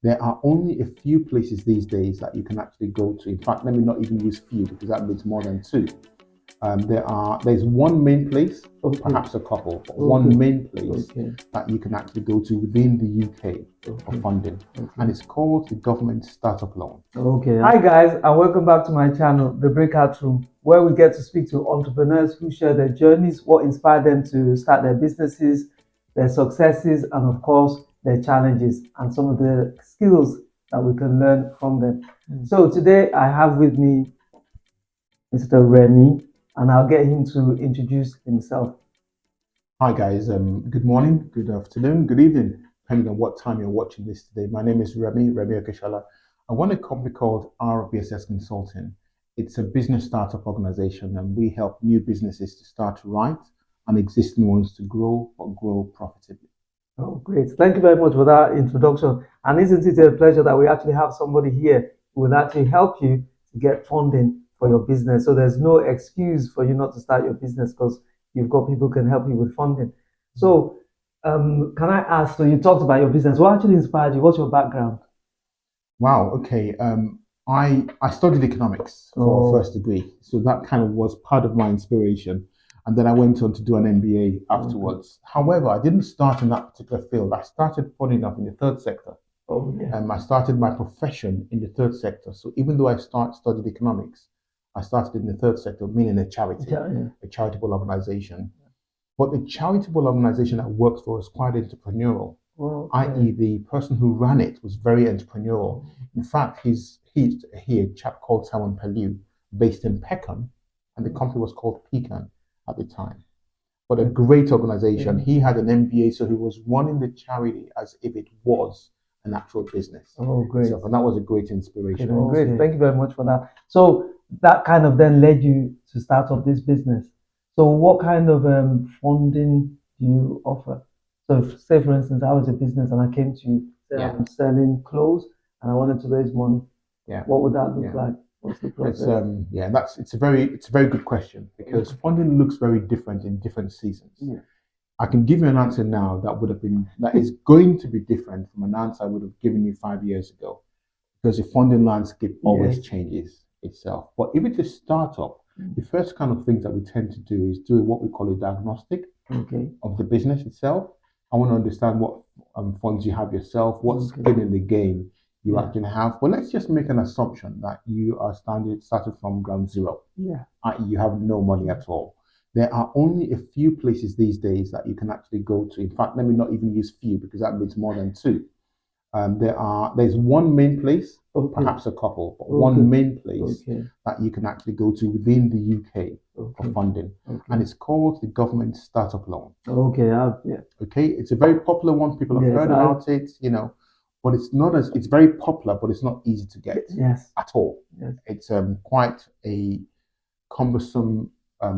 There are only a few places these days that you can actually go to. In fact, let me not even use few because that means more than two. There's one main place, Okay. perhaps a couple, but Okay. one main place Okay. that you can actually go to within the UK for Okay. funding, Okay. and it's called the Government Startup Loan. Okay. Hi guys, and welcome back to my channel, The Breakout Room, where we get to speak to entrepreneurs who share their journeys, what inspired them to start their businesses, their successes, and of course, their challenges, and some of the skills that we can learn from them. So today I have with me Mr. Remi, and I'll get him to introduce himself. Hi guys, good morning, good afternoon, good evening, depending on what time you're watching this today. My name is Remi Okeshola. I run a company called RBSS Consulting. It's a business startup organization, and we help new businesses to start right and existing ones to grow or grow profitably. Oh, great. Thank you very much for that introduction. And isn't it a pleasure that we actually have somebody here who will actually help you to get funding for your business? So there's no excuse for you not to start your business because you've got people who can help you with funding. So can I ask, so you talked about your business. What actually inspired you? What's your background? Wow, okay. I studied economics for a first degree, so that kind of was part of my inspiration. And then I went on to do an MBA afterwards. However, I didn't start in that particular field. I started, funny enough, in the third sector. Oh, yeah. I started my profession in the third sector. So even though I studied economics, I started in the third sector, meaning a charity, Yeah. a charitable organization. But the charitable organization that worked for was quite entrepreneurial, i.e., the person who ran it was very entrepreneurial. In fact, he a chap called Simon Pellew, based in Peckham, and the company was called Pecan at the time. But a great organization. He had an MBA, so he was running the charity as if it was an actual business. Oh, great. So, and that was a great inspiration. Okay, great. Thank you very much for that. So that kind of then led you to start up this business. So what kind of funding do you offer? So if, say for instance, I was a business and I came to you, say I'm selling clothes and I wanted to raise money. Yeah. What would that look like? What's the process? It's a very good question because funding looks very different in different seasons. Yeah. I can give you an answer now that is going to be different from an answer I would have given you 5 years ago, because the funding landscape always changes itself. But if it's a startup, the first kind of things that we tend to do is do what we call a diagnostic of the business itself. I want to understand what funds you have yourself, what skin in the game you actually have. But let's just make an assumption that you are started from ground zero. I.e., you have no money at all. There are only a few places these days that you can actually go to. In fact, let me not even use few because that means more than two. There's one main place, perhaps a couple, but one main place that you can actually go to within the UK for funding, and it's called the Government Startup Loan. Okay, it's a very popular one. People have heard about it, but it's very popular, but it's not easy to get at all. It's quite a cumbersome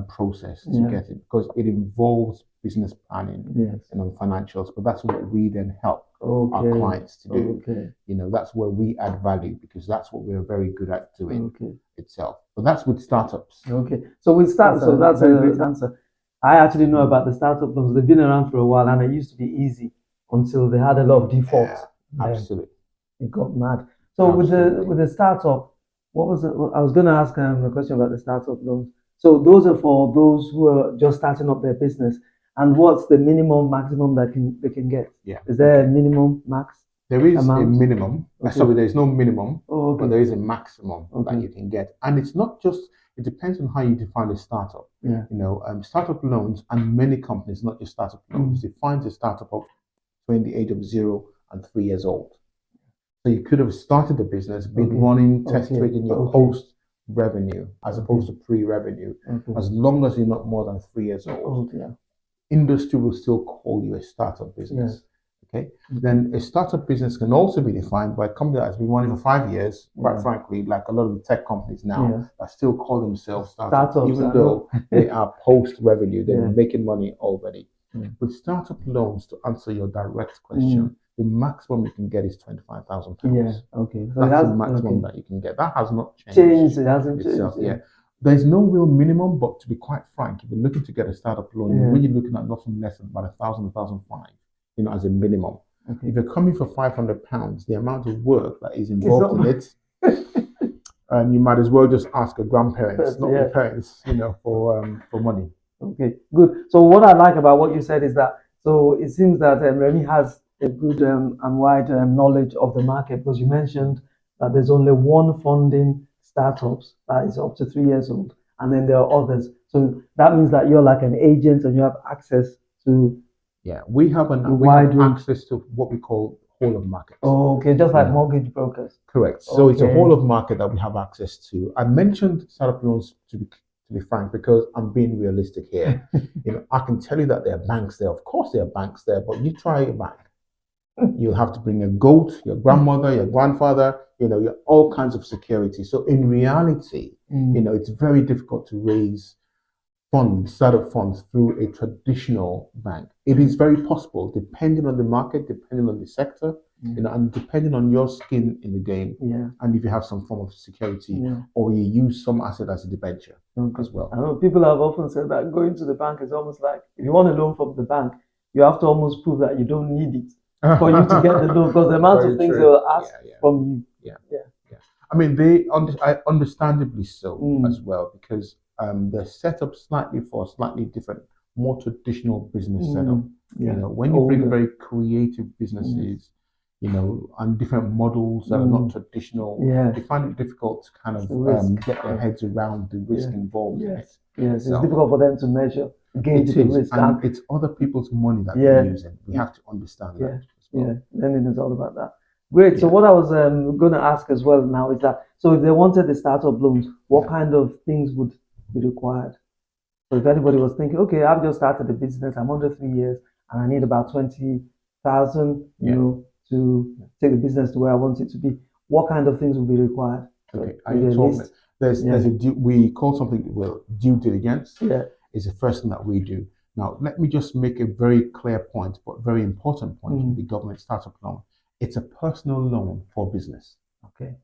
process to get it because it involves business planning and financials, but that's what we then help our clients to do. That's where we add value because that's what we're very good at doing itself. But that's with startups. So with startups, so that's a great answer. I actually know about the startup loans. They've been around for a while and it used to be easy until they had a lot of defaults. Absolutely. It got mad. So with the startup, what was it? I was going to ask a question about the startup loans. So those are for those who are just starting up their business. And what's the minimum, maximum that they can get? Is there a minimum, max? There is a minimum. Sorry, there is no minimum, but there is a maximum that you can get. And it's not just, it depends on how you define a startup. Startup loans and many companies, not just startup loans, define a startup of between the age of 0 and 3 years old. So you could have started the business, been running, test trading your post revenue as opposed to pre-revenue, as long as you're not more than 3 years old. Industry will still call you a startup business. Then a startup business can also be defined by a company that has been running for 5 years, quite frankly, like a lot of the tech companies now that still call themselves startups, even though they are post-revenue, they're making money already. With startup loans, to answer your direct question, the maximum you can get is £25,000. So that's the maximum that you can get. That has not changed. It hasn't changed. There's no real minimum, but to be quite frank, if you're looking to get a startup loan, you're really looking at nothing less than about 1,000, 1,500, as a minimum. Okay. If you're coming for £500, the amount of work that is involved in it, and you might as well just ask your grandparents, not your parents, for money. Okay, good. So what I like about what you said is that, so it seems that Remi has a good and wide knowledge of the market, because you mentioned that there's only one funding startups that is up to 3 years old, and then there are others. So that means that you're like an agent and you have access to we have access to what we call whole of market. Oh, okay, just like mortgage brokers. Correct. So it's a whole of market that we have access to. I mentioned startup loans to be frank, because I'm being realistic here. I can tell you that there are banks there. Of course, there are banks there, but you try a bank, you'll have to bring a goat, your grandmother, your grandfather, all kinds of security. So in reality, it's very difficult to raise startup funds through a traditional bank. It is very possible, depending on the market, depending on the sector, and depending on your skin in the game, and if you have some form of security, or you use some asset as a debenture as well. I know people have often said that going to the bank is almost like, if you want a loan from the bank, you have to almost prove that you don't need it for you to get the loan, because the amount of things they will ask from you. I mean, understandably so as well, because they're set up slightly for a slightly different, more traditional business setup. When you bring very creative businesses, and different models that are not traditional, they find it difficult to kind of get their heads around the risk involved in it. Yes, it's difficult for them to gauge the risk. And it's other people's money that they're using. We have to understand that as well. Then it's all about that. Great. So what I was going to ask as well now is that, so if they wanted the startup loans, what kind of things would be required? So if anybody was thinking, okay, I've just started a business, I'm under 3 years, and I need about 20,000, to take the business to where I want it to be, what kind of things would be required? Okay, we call something due diligence. Is the first thing that we do. Now, let me just make a very clear point, but very important point with the government startup loan. It's a personal loan for business. Okay.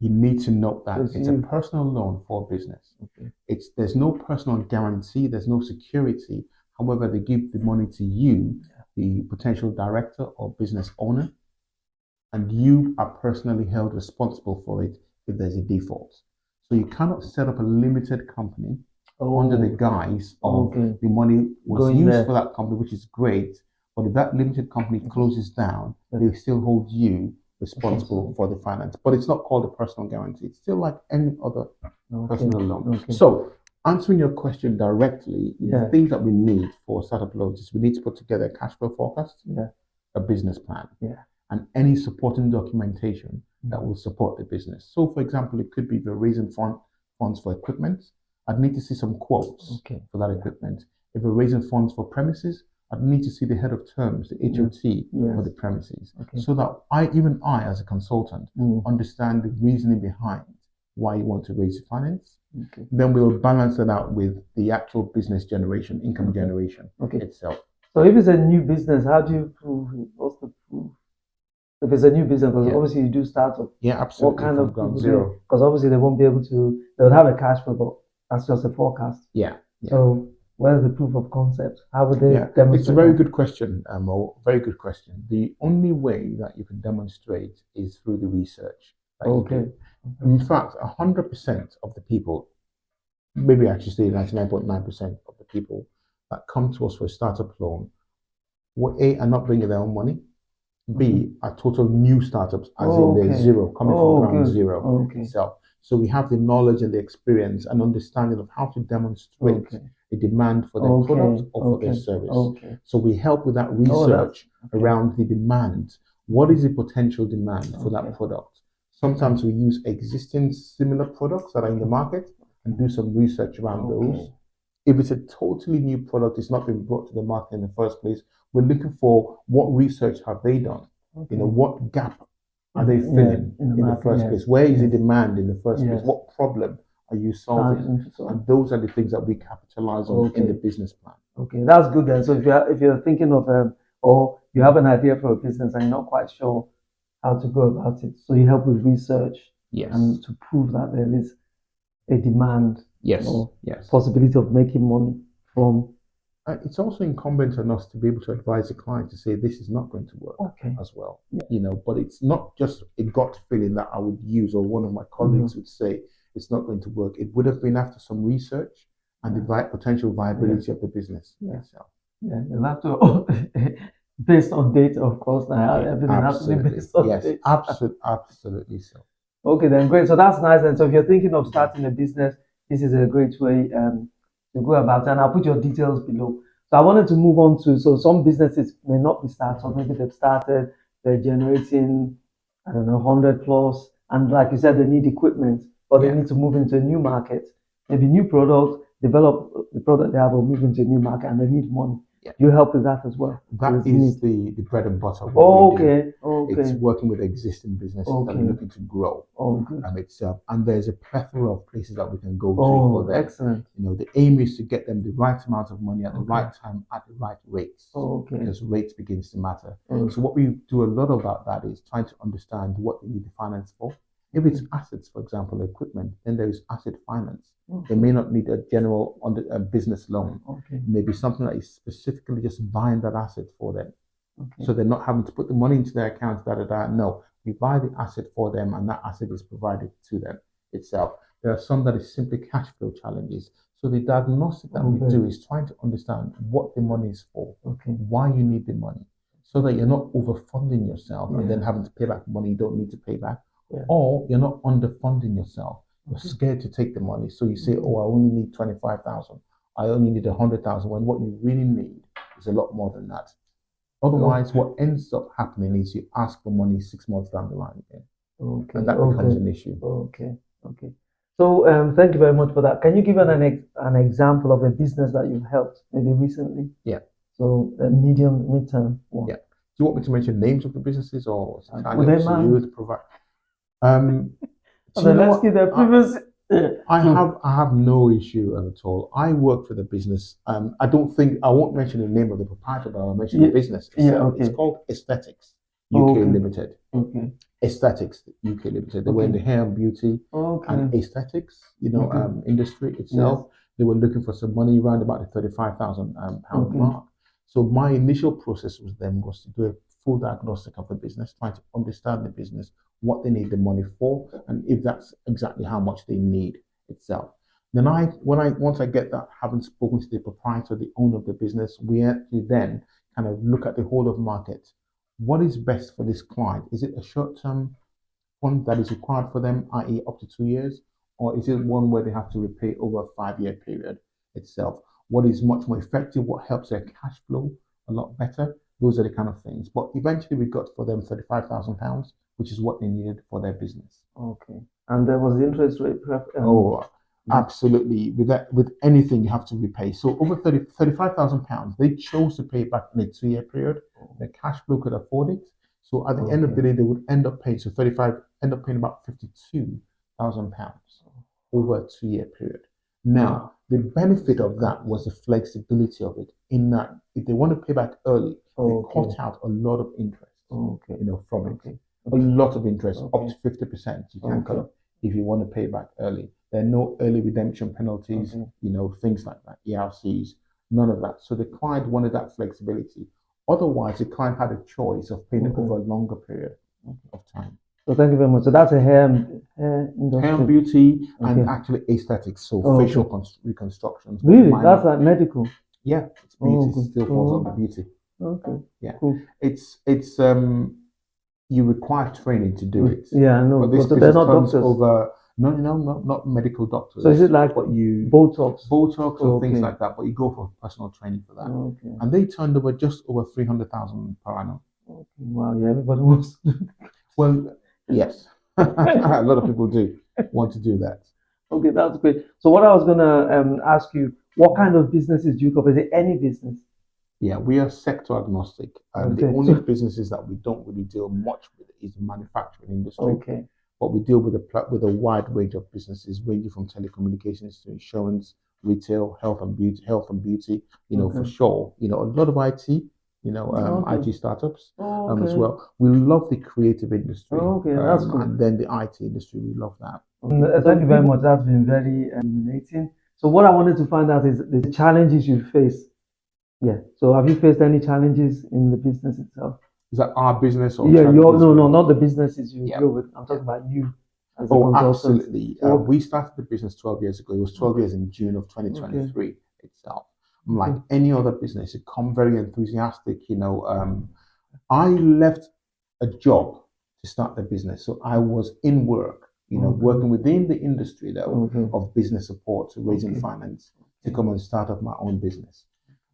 You need to note that it's a personal loan for business. Okay. There's no personal guarantee, there's no security. However, they give the money to you, the potential director or business owner, and you are personally held responsible for it if there's a default. So you cannot set up a limited company under the guise of the money was used for that company, which is great. But if that limited company closes down, they still hold you responsible for the finance. But it's not called a personal guarantee. It's still like any other personal loan. So answering your question directly, the things that we need for startup loans is we need to put together a cash flow forecast, a business plan, and any supporting documentation that will support the business. So for example, it could be the raising funds for equipment. I'd need to see some quotes for that equipment. If we're raising funds for premises, I'd need to see the head of terms, the HOT for the premises, so that I, as a consultant, understand the reasoning behind why you want to raise the finance. Then we'll balance it out with the actual business generation, income generation itself. So if it's a new business, how do you prove it? What's the proof? If it's a new business, because obviously you do startup. Absolutely. What kind of ground zero? Because obviously they won't be able to. They'll have a cash flow, but that's just a forecast. So where's the proof of concept? How would they demonstrate? It's a very good question, Mo. Very good question. The only way that you can demonstrate is through the research that you do. In fact, 100% of the people, maybe I should say 99.9% of the people that come to us for a startup loan, are not bringing their own money. B, are total new startups, as in they're zero, coming from ground zero itself. So we have the knowledge and the experience and understanding of how to demonstrate a demand for their product or for their service. So we help with that research around the demand. What is the potential demand for that product? Sometimes we use existing similar products that are in the market and do some research around those. If it's a totally new product, it's not been brought to the market in the first place, we're looking for what research have they done? What gap are they filling in the first place? Where is the demand in the first place? What problem are you solving? And those are the things that we capitalize on in the business plan. Okay, that's good then. So if you're thinking of or you have an idea for a business and you're not quite sure how to go about it, so you help with research and to prove that there is a demand or possibility of making money from It's also incumbent on us to be able to advise the client to say this is not going to work Okay. as well. Yeah. But it's not just a gut feeling that I would use, or one of my colleagues would say it's not going to work. It would have been after some research and the potential viability of the business itself. Yeah, you'll have to based on data, of course. Now everything has to be Absolutely. based on Yes, data. absolutely so. Okay, then great. So that's nice. And so if you're thinking of starting a business, this is a great way to go about it. And I'll put your details below. So I wanted to move on to, so some businesses may not be started, or maybe they've started, they're generating, I don't know, 100 plus. And like you said, they need equipment, but they need to move into a new market, maybe new product, develop the product they have, or move into a new market, and they need money. Yeah. You help with that as well. That is the bread and butter of Oh, what we do. okay. Okay. It's working with existing businesses that are Okay. looking to grow. Oh, good. Itself. And there's a plethora of places that we can go to Oh, for them. excellent. The aim is to get them the right amount of money at the right time at the right rates. Oh, okay. Because rates begins to matter. Okay. So what we do a lot about that is trying to understand what they need the finance for. If it's assets, for example, equipment, then there is asset finance. They may not need a general business loan. Okay. Maybe something that is specifically just buying that asset for them. Okay. So they're not having to put the money into their accounts, No, we buy the asset for them and that asset is provided to them itself. There are some that is simply cash flow challenges. So the diagnostic that we do is trying to understand what the money is for, why you need the money, so that you're not overfunding yourself and then having to pay back money you don't need to pay back, or you're not underfunding yourself. You're scared to take the money. So you say, oh, I only need 25,000. I only need 100,000, when what you really need is a lot more than that. Otherwise, what ends up happening is you ask for money 6 months down the line again. And that becomes an issue. Okay. So thank you very much for that. Can you give an example of a business that you've helped maybe recently? Yeah. So a midterm one. Yeah. Do you want me to mention names of the businesses, or would they mind? you to provide? Let's give the previous. I have no issue at all. I work for the business. I won't mention the name of the proprietor, but I'll mention the business. It's called Aesthetics UK Limited. Okay. Aesthetics UK Limited. They were in the hair and beauty and aesthetics, industry itself. They were looking for some money around about the £35,000 mark. So my initial process with them was to do a full diagnostic of the business, trying to understand the business, what they need the money for, and if that's exactly how much they need itself. Then once I get that, having spoken to the proprietor, the owner of the business, we then kind of look at the whole of market. What is best for this client? Is it a short-term fund that is required for them, i.e. up to 2 years? Or is it one where they have to repay over a 5-year period itself? What is much more effective? What helps their cash flow a lot better? Those are the kind of things. But eventually we got for them £35,000, which is what they needed for their business. Okay. And there was the interest rate. Absolutely. With anything you have to repay. So over £35,000, they chose to pay back in a 2-year period. The cash flow could afford it. So at the end of the day, they would end up paying about £52,000 over a 2-year period. Now, the benefit of that was the flexibility of it, in that if they want to pay back early, they cut out a lot of interest. From it. A lot of interest, up to 50%. You can cut if you want to pay back early. There are no early redemption penalties, things like that, ERCs, none of that. So the client wanted that flexibility. Otherwise, the client had a choice of paying it over a longer period of time. So thank you very much. So that's a hair industry. Hair and beauty and actually aesthetics, so facial reconstructions. Really? That's like medical? Yeah, it's beauty. It still falls under beauty. Okay. Yeah. Cool. It's you require training to do it. Yeah, I know. But this they're not doctors. No, not medical doctors. So is it like Botox or things like that? But you go for personal training for that. Okay. And they turned over just over 300,000 per annum. Okay. Wow. Yeah, everybody wants. Well, yes, a lot of people do want to do that. Okay, that's great. So what I was gonna ask you, what kind of businesses do you cover? Is it any business? Yeah, we are sector agnostic. The only businesses that we don't really deal much with is the manufacturing industry. Okay. But we deal with a wide range of businesses, ranging from telecommunications to insurance, retail, health and beauty. For sure. A lot of IT. IT startups as well. We love the creative industry. That's cool. And then the IT industry, we love that. Thank you very much. That's been very illuminating. So what I wanted to find out is the challenges you face Yeah. So have you faced any challenges in the business itself? Is that our business or Yeah, challenges? no, not the businesses you Yeah. deal with. I'm Yeah. talking about you as a Oh, consultant. absolutely. So We started the business 12 years ago. It was 12 years in June of okay, 2023 itself. Like okay, any other business, it come very enthusiastic. I left a job to start the business, so I was in work. okay, Working within the industry though okay, of business support, raising okay, finance to okay, come and start up my own business.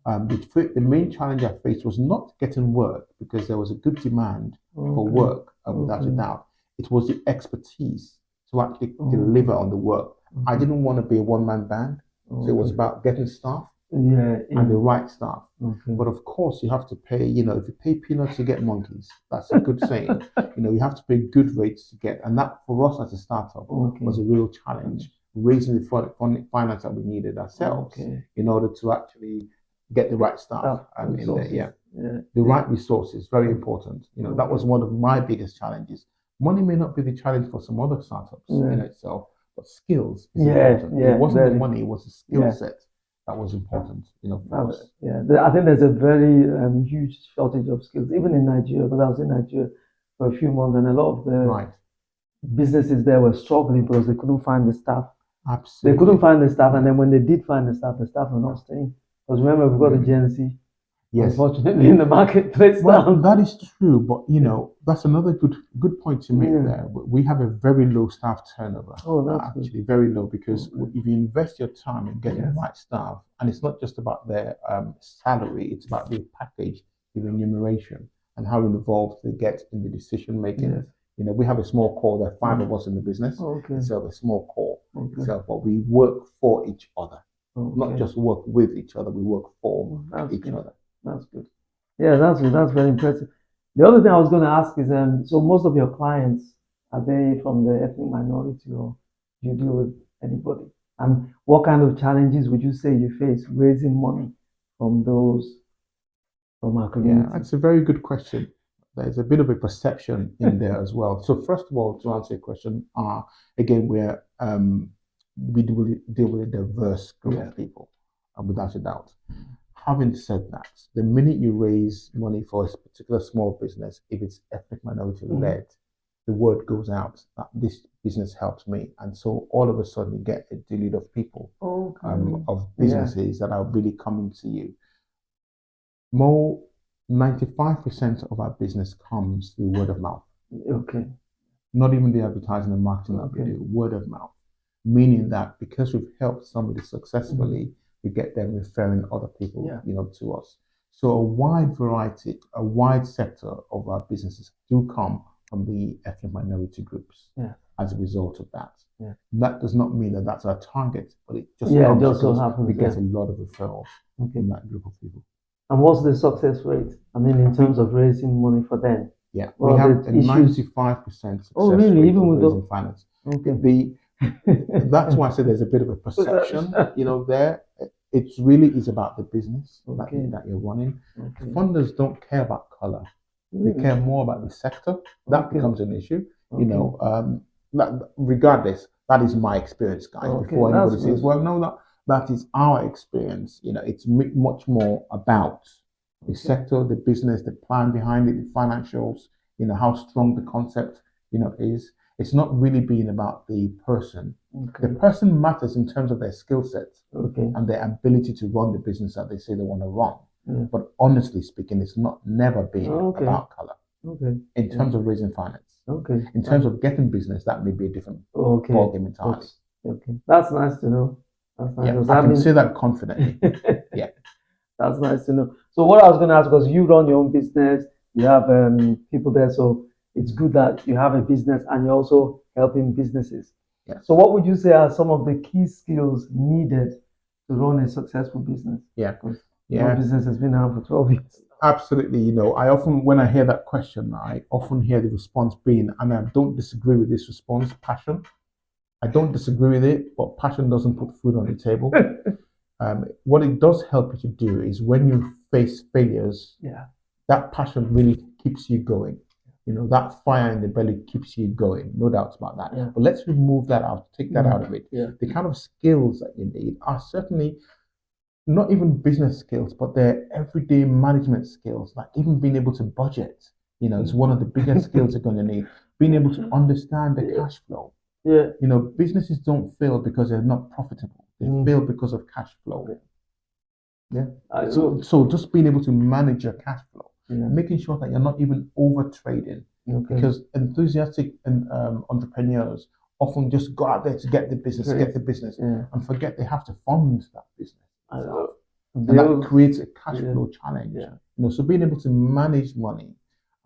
The main challenge I faced was not getting work because there was a good demand for okay, work, without a okay, doubt. It was the expertise to actually okay, deliver on the work. I okay, didn't want to be a one-man band, so it was okay. about getting staff Yeah, and the in right staff. okay, But of course, you have to pay, if you pay peanuts, you get monkeys. That's a good saying. You have to pay good rates to get. And that for us as a startup okay, was a real challenge, raising the finance that we needed ourselves okay. in order to actually get the right staff Staff in there. resources. Yeah. Yeah, The yeah. right resources, very Okay, important. That was okay. one of my biggest challenges. Money may not be the challenge for some other startups in Yeah, itself, but skills is yeah, important. It yeah. wasn't the Very. money, it was the skill Yeah. set that was important, for us. Yeah, I think there's a very huge shortage of skills, even in Nigeria, because I was in Nigeria for a few months, and a lot of the Right. businesses there were struggling because they couldn't find the staff. They couldn't Absolutely. find the staff, and then when they did find the staff were not staying. Because remember, we've got the Really. Gen Z, Yes. unfortunately, in the marketplace Well, now. that is true, but Yeah. that's another good point to make Yeah. there. We have a very low staff turnover, Oh, that's good. actually, very low, because Okay. if you invest your time in getting the Yes. right staff, and it's not just about their salary, it's about the package, the remuneration, and how involved they get in the decision making. Yes. We have a small core. There are five Mm. of us in the business Okay. itself, a small core Okay. itself, but we work for each other, not Okay. just work with each other. We work for That's each good. other. That's good. Yeah, that's good. That's very impressive. The other thing I was going to ask is, so most of your clients, are they from the ethnic minority or do you deal with anybody? And what kind of challenges would you say you face raising money from those from our Yeah, community? that's a very good question. There's a bit of a perception in there as well. So first of all, to answer your question, again, we deal with a diverse group Yeah. of people, without a doubt. Having said that, the minute you raise money for a particular small business, if it's ethnic minority led, the word goes out that this business helps me, and so all of a sudden you get a deluge of people, Okay. of Yeah. businesses that are really coming to you. More 95% of our business comes through word of mouth, Okay. not even the advertising and marketing that we Okay. do, word of mouth. Meaning that because we've helped somebody Mhm. successfully, we get them referring other people, Yeah. to us. So a wide variety, a wide sector of our businesses do come from the ethnic minority groups Yeah. as a result of that. Yeah. That does not mean that that's our target, but it just Yeah, it comes just so because we happens. get Yeah. a lot of referrals Okay. from that group of people. And what's the success rate? I mean, in We terms of raising money for them. Yeah, we What are have the a issues? 95% Oh, success really? rate Even of with raising the finance. okay. The That's why I say there's a bit of a perception, there. It really is about the business Okay. that you're running. Okay. Funders don't care about color; they Really? care more about the sector. That Okay. becomes an issue. Okay. Regardless, that is my experience, guys. Okay. Before That's anybody says, good. "Well, no, that is our experience," it's much more about the Okay. sector, the business, the plan behind it, the financials. How strong the concept, is. It's not really being about the person. The Okay. person matters in terms of their skill set Okay. and their ability to run the business that they say they want to run. Yeah. But honestly speaking, it's not never been Okay. about color. Okay. In terms of raising finance, Okay. in terms of getting business, that may be a different Okay. ballgame entirely. Okay. That's nice to know. That's nice. Yeah, Does I that can mean say that confidently. Yeah. That's nice to know. So what I was going to ask was, you run your own business, you have people there, so it's good that you have a business and you're also helping businesses. Yes. So what would you say are some of the key skills needed to run a successful business? Yeah. Because your Yeah. business has been around for 12 years. Absolutely. When I hear that question, I often hear the response being, and I don't disagree with this response, passion. I don't disagree with it, but passion doesn't put food on the table. What it does help you to do is when you face failures, Yeah. that passion really keeps you going. That fire in the belly keeps you going, no doubts about that. Yeah. But let's remove that out, take that out of it. Yeah. The kind of skills that you need are certainly not even business skills, but their everyday management skills, like even being able to budget. It's one of the biggest skills you're going to need. Being able to understand the cash flow. Yeah. Businesses don't fail because they're not profitable. They fail because of cash flow. Yeah. So just being able to manage your cash flow, making sure that you're not even over trading, because enthusiastic entrepreneurs often just go out there to get the business, and forget they have to fund that business. And that creates a cash flow challenge. So being able to manage money,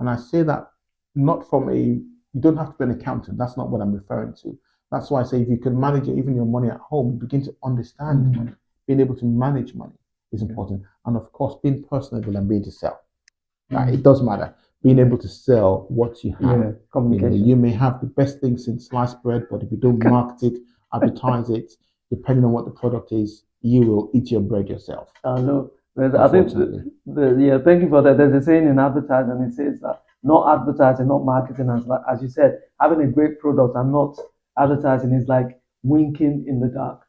and I say that not from you don't have to be an accountant. That's not what I'm referring to. That's why I say if you can manage even your money at home, you begin to understand money. Being able to manage money is important, and of course, being personable and being to sell. It does matter. Being able to sell what you have. Communication. You may have the best thing since sliced bread, but if you don't market it, advertise it, depending on what the product is, you will eat your bread yourself. No, I think thank you for that. There's a saying in advertising, it says that not advertising, not marketing, as you said, having a great product and not advertising is like winking in the dark.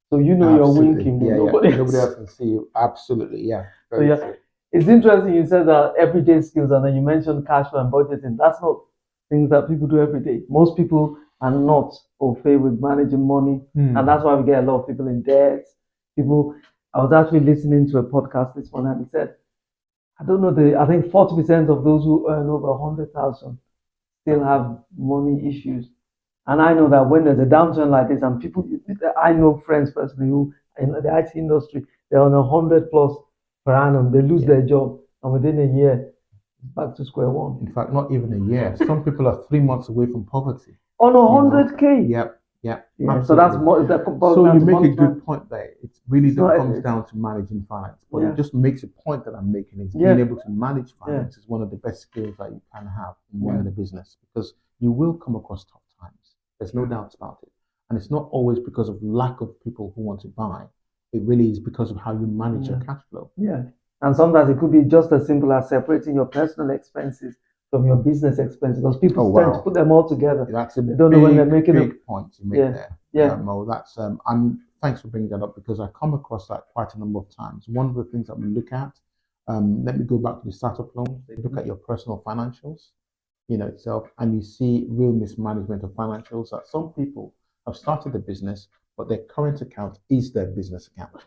So you're winking, but nobody else can see you. Absolutely, yeah. It's interesting you said that everyday skills, and then you mentioned cash flow and budgeting. That's not things that people do every day. Most people are not au fait with managing money, and that's why we get a lot of people in debt. I was actually listening to a podcast this morning, and he said, I don't know, I think 40% of those who earn over 100,000 still have money issues. And I know that when there's a downturn like this, and I know friends personally who in the IT industry, they're on 100 plus per annum, they lose their job, and within a year, back to square one. In fact, not even a year. Some people are 3 months away from poverty. On 100K. Yeah. So that's more. So you make a good point there. It really comes down to managing finance. But it just makes a point that I'm making is being able to manage finance is one of the best skills that you can have in running a business, because you will come across tough times. There's no doubt about it. And it's not always because of lack of people who want to buy. It really is because of how you manage your cash flow. Yeah. And sometimes it could be just as simple as separating your personal expenses from your business expenses, because people tend to put them all together. That's a they don't know when they're making big point you make there. Mo, that's and thanks for bringing that up, because I come across that quite a number of times. One of the things that we look at, let me go back to the startup loans. They look at your personal financials, itself, and you see real mismanagement of financials. That some people have started a business, but their current account is their business account,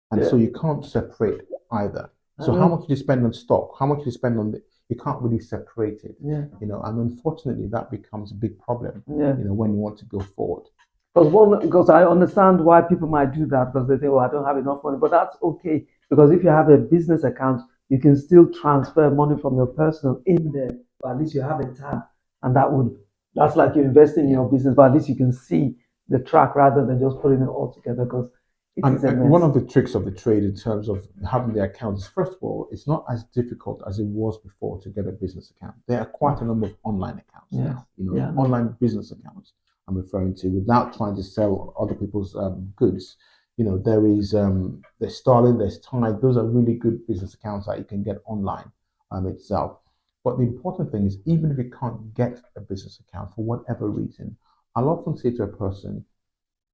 and so you can't separate either. So how much do you spend on stock? How much do you spend on you can't really separate it. And unfortunately that becomes a big problem. When you want to go forward. Because I understand why people might do that, because they think, I don't have enough money, but that's okay, because if you have a business account, you can still transfer money from your personal in there, but at least you have a tab, and that's like you're investing in your business, but at least you can see the track rather than just putting it all together, because and one of the tricks of the trade in terms of having the accounts, first of all, it's not as difficult as it was before to get a business account. There are quite a number of online accounts now, online business accounts I'm referring to, without trying to sell other people's goods. There is there's Starling, there's Tide. Those are really good business accounts that you can get online itself. But the important thing is, even if you can't get a business account for whatever reason, I'll often say to a person,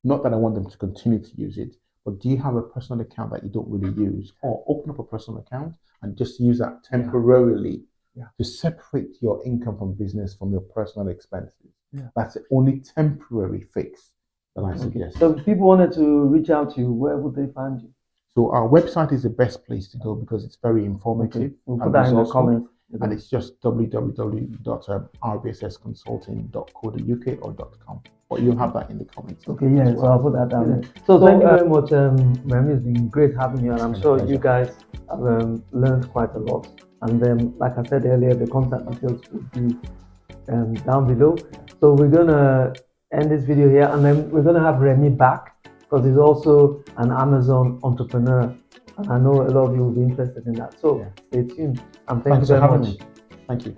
not that I want them to continue to use it, but do you have a personal account that you don't really use? Or open up a personal account and just use that temporarily to separate your income from business from your personal expenses. That's the only temporary fix that I suggest. So if people wanted to reach out to you, where would they find you? So our website is the best place to go, because it's very informative. We'll put that in the comments. And it's just www.rbssconsulting.co.uk or .com. But you'll have that in the comments. So I'll put that down there. So thank you very much, Remi. It's been great having you, and I'm sure you guys have learned quite a lot. And then, like I said earlier, the contact details will be down below. So we're gonna end this video here, and then we're gonna have Remi back, because he's also an Amazon entrepreneur, and I know a lot of you will be interested in that. So stay tuned, and thank you very much. Thank you.